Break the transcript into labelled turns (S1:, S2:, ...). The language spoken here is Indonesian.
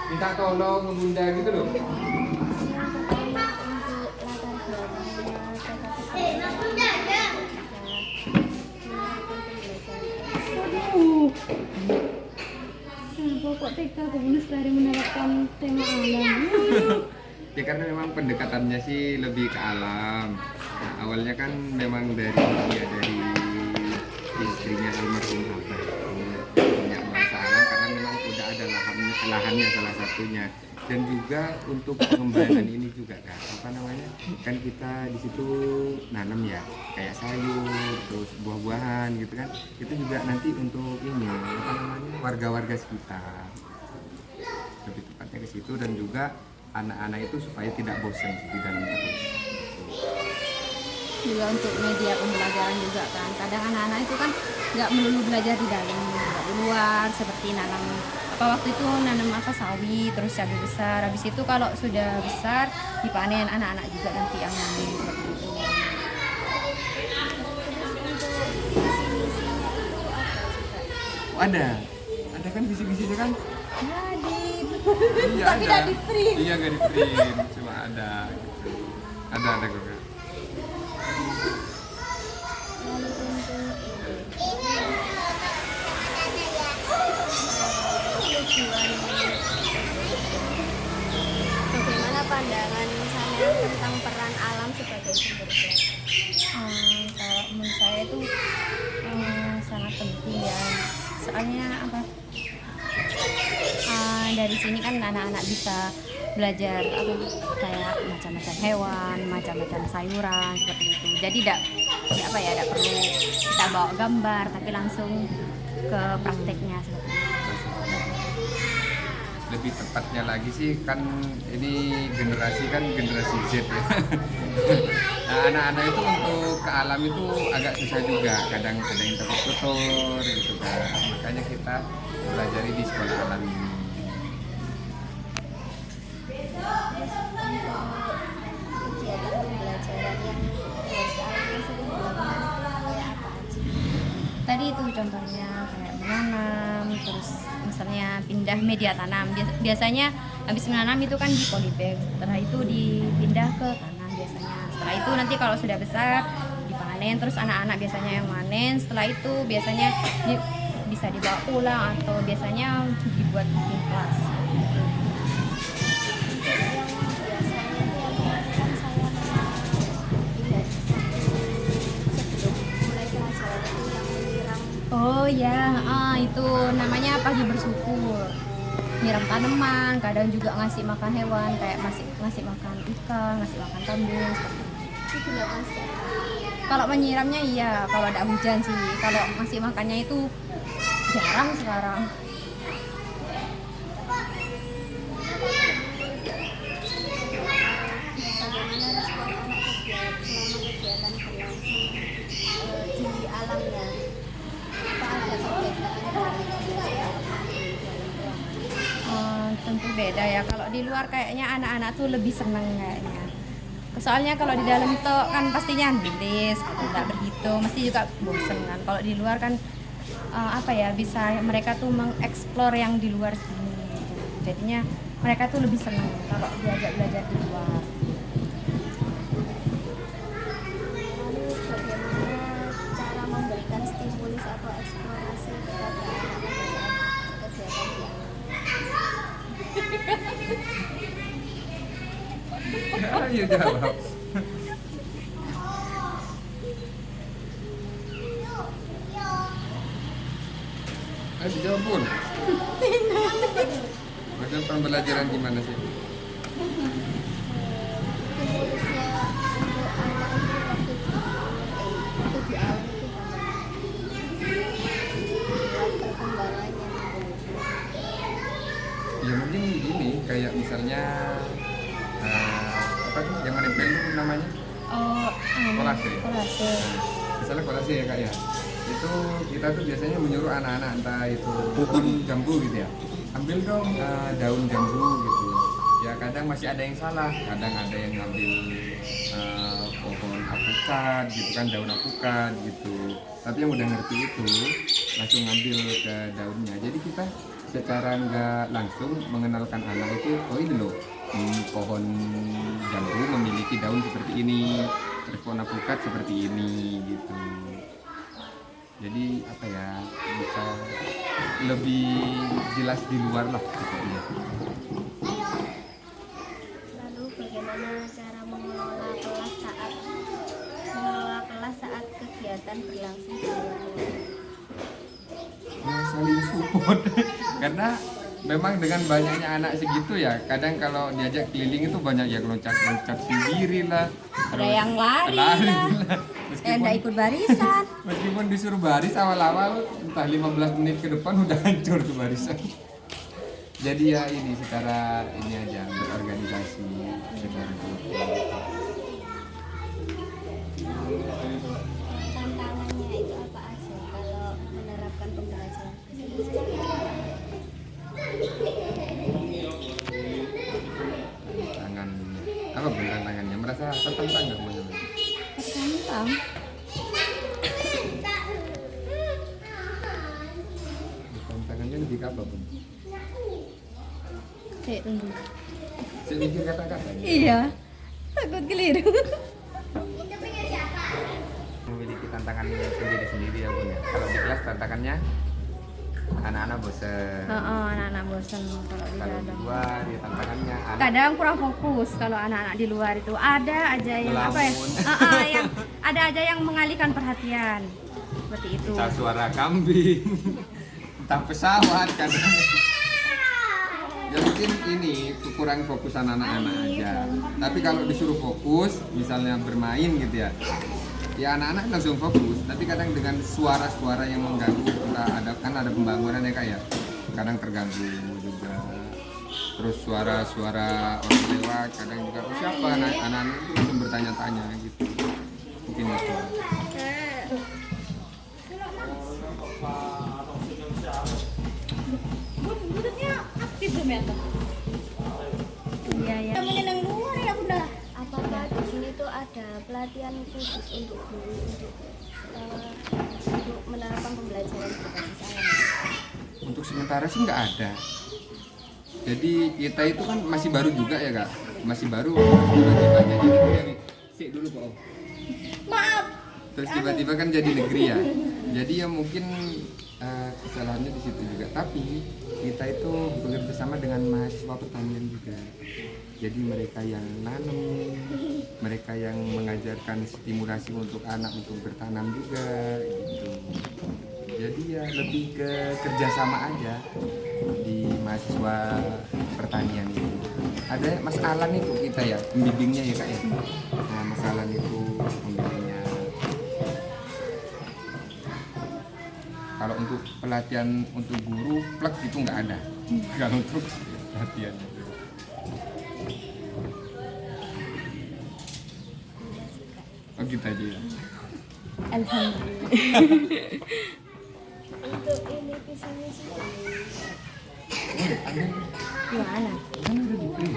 S1: minta tolong ke bunda gitu loh.
S2: Kok tega Kak dari menerapkan tema alam?
S1: Ya karena memang pendekatannya sih lebih ke alam. Nah, awalnya kan memang dari istrinya almarhum Abah punya bahasa alam karena memang udah ada lahannya salah satunya. Dan juga untuk pengembangan ini juga Kak, apa namanya, kan kita di situ nanam ya kayak sayur terus buah-buahan gitu kan, itu juga nanti untuk ini apa namanya warga-warga sekitar, lebih tepatnya ke situ. Dan juga anak-anak itu supaya tidak bosan di dalam terus.
S2: Juga untuk media pembelajaran juga kan, kadang anak-anak itu kan nggak melulu belajar di dalam, juga di luar, seperti nanam apa waktu itu nanam apa sawi terus cabai besar, habis itu kalau sudah besar dipanen anak-anak juga nanti yang nanam seperti itu.
S1: Oh, ada kan visi-visinya kan? Iya
S2: Tapi
S1: ada.
S2: tidak di print.
S1: Iya nggak di print, cuma ada gitu. Ada kok Kak.
S3: Bagaimana pandangan sampean tentang peran alam sebagai sumber daya?
S2: Kalau menurut saya itu sangat penting ya, soalnya apa, dari sini kan anak-anak bisa belajar apa kayak macam-macam hewan, macam-macam sayuran seperti itu. Jadi tidak tidak perlu kita bawa gambar tapi langsung ke prakteknya seperti itu.
S1: Lebih tepatnya lagi sih kan ini generasi Z ya. Nah, anak-anak itu untuk ke alam itu agak susah juga, kadang ada yang tertutur gitu kan. Makanya kita pelajari di sekolah alam ini.
S3: Kegiatan pembelajaran yang sering dilakukan itu kayak apa aja?
S2: Tadi itu contohnya kayak menanam, terus misalnya pindah media tanam. Biasanya habis menanam itu kan di polybag, setelah itu dipindah ke tanah biasanya. Setelah itu nanti kalau sudah besar dipanen, terus anak-anak biasanya yang manen. Setelah itu biasanya bisa dibawa pulang atau biasanya dibuat bikin kelas. Oh ya, itu namanya pagi bersyukur. Nyiram tanaman, kadang juga ngasih makan hewan, kayak ngasih makan ikan, ngasih makan kambing seperti itu. Kalau menyiramnya iya, kalau ada hujan sih. Kalau ngasih makannya itu jarang sekarang.
S3: Bagaimana respon anak selama kegiatan berlangsung di alamnya? Apa ada perbedaan dari pembelajaran di dalam ruangan?
S2: Tentu beda ya. Kalau di luar kayaknya anak-anak tuh lebih seneng kayaknya. Soalnya kalau di dalam tuh kan pastinya nulis, nggak berhitung, mesti juga bosen kan. Kalau di luar kan bisa mereka tuh mengeksplor yang di luar sini. Gitu. Jadinya mereka tuh lebih seneng kalau diajak belajar di luar.
S3: Lalu bagaimana cara memberikan stimulus atau eksplorasi kepada anak-anak saat kegiatan di alam?
S1: Ayo jawab. Ayo dijawab pun. Bagian pembelajaran gimana sih?
S3: Stimulusnya untuk anak itu waktu di alam itu buat perkembangannya.
S1: Ya mungkin gini, kayak misalnya apa tuh yang menempel itu namanya? Kolase.
S2: Kolase.
S1: Misalnya kolase ya Kak ya. Itu kita tuh biasanya menyuruh anak-anak entah itu pohon jambu gitu ya. Ambil dong daun jambu gitu. Ya kadang masih ada yang salah, kadang ada yang ngambil pohon apukat gitu kan, daun apukat gitu. Tapi yang udah ngerti itu langsung ngambil ke daunnya. Jadi kita secara nggak langsung mengenalkan anak itu, oh ini loh, pohon jambu memiliki daun seperti ini, terus pohon alpukat seperti ini gitu. Jadi apa ya, bisa lebih jelas di luar lah pokoknya.
S3: Lalu bagaimana cara mengelola kelas saat kegiatan berlangsung di luar ruangan?
S1: Ya, saling support karena memang dengan banyaknya anak segitu ya, kadang kalau diajak keliling itu banyak yang loncat-loncat sendiri lah,
S2: Ada yang lari lah, yang nggak ikut barisan.
S1: meskipun disuruh baris awal-awal entah 15 menit ke depan udah hancur tuh barisan. Jadi ya ini secara ini aja berorganisasi secara kelompok.
S3: Tantangannya itu apa aja kalau menerapkan pembelajaran
S1: Tantangannya apa pun tantangannya, merasa tertantang nggak mau nyoba?
S2: Tertantang.
S1: Tantangannya lebih ke apa pun?
S2: Cek tunggu.
S1: Saya mikir kata-kata.
S2: Iya, takut keliru.
S1: Memiliki tantangan sendiri-sendiri ya bun ya. Kalau di kelas tantangannya anak-anak bosen.
S2: Anak-anak bosan kalau di
S1: Kalau di
S2: dalam.
S1: luar ya tantangannya anak
S2: Kadang kurang fokus kalau anak-anak di luar itu ada aja yang apa ya?
S1: Melamun.
S2: Yang ada aja yang mengalihkan perhatian seperti itu.
S1: entah suara kambing, entah pesawat kadang. Ya mungkin ini kurang fokusan anak-anak aja. Tapi kalau disuruh fokus, misalnya bermain gitu ya, ya anak-anak langsung fokus. Tapi kadang dengan suara-suara yang mengganggu, ada pembangunan ya kak ya, kadang terganggu juga. Terus suara-suara orang lewat, kadang juga oh, siapa anak-anak itu langsung bertanya-tanya gitu. Mungkin itu.
S2: Iya ya.
S3: apakah di sini tuh ada pelatihan khusus untuk guru untuk menerapkan pembelajaran berbasis alam?
S1: Untuk sementara sih nggak ada. Jadi kita itu kan masih baru juga ya kak, masih baru. Tiba-tiba jadi negeri ya nih. Sik dulu kok.
S2: Maaf.
S1: Terus tiba-tiba kan jadi negeri ya. Jadi ya mungkin kesalahannya di situ juga. Tapi kita itu bekerja sama dengan mahasiswa pertanian juga. Jadi mereka yang nanam, mereka yang mengajarkan stimulasi untuk anak untuk bertanam juga gitu. Jadi ya lebih ke kerjasama aja di mahasiswa pertanian itu. Ada Mas Alan itu kita ya, pembimbingnya ya kak ya. Nah Mas Alan itu pembimbingnya. Kalau untuk pelatihan untuk guru, plek itu nggak ada. Kalau untuk pelatihan itu. Oh gitu aja ya.
S2: Alhamdulillah.
S3: Untuk ini visi misi
S2: Gimana?
S1: Kan udah di print.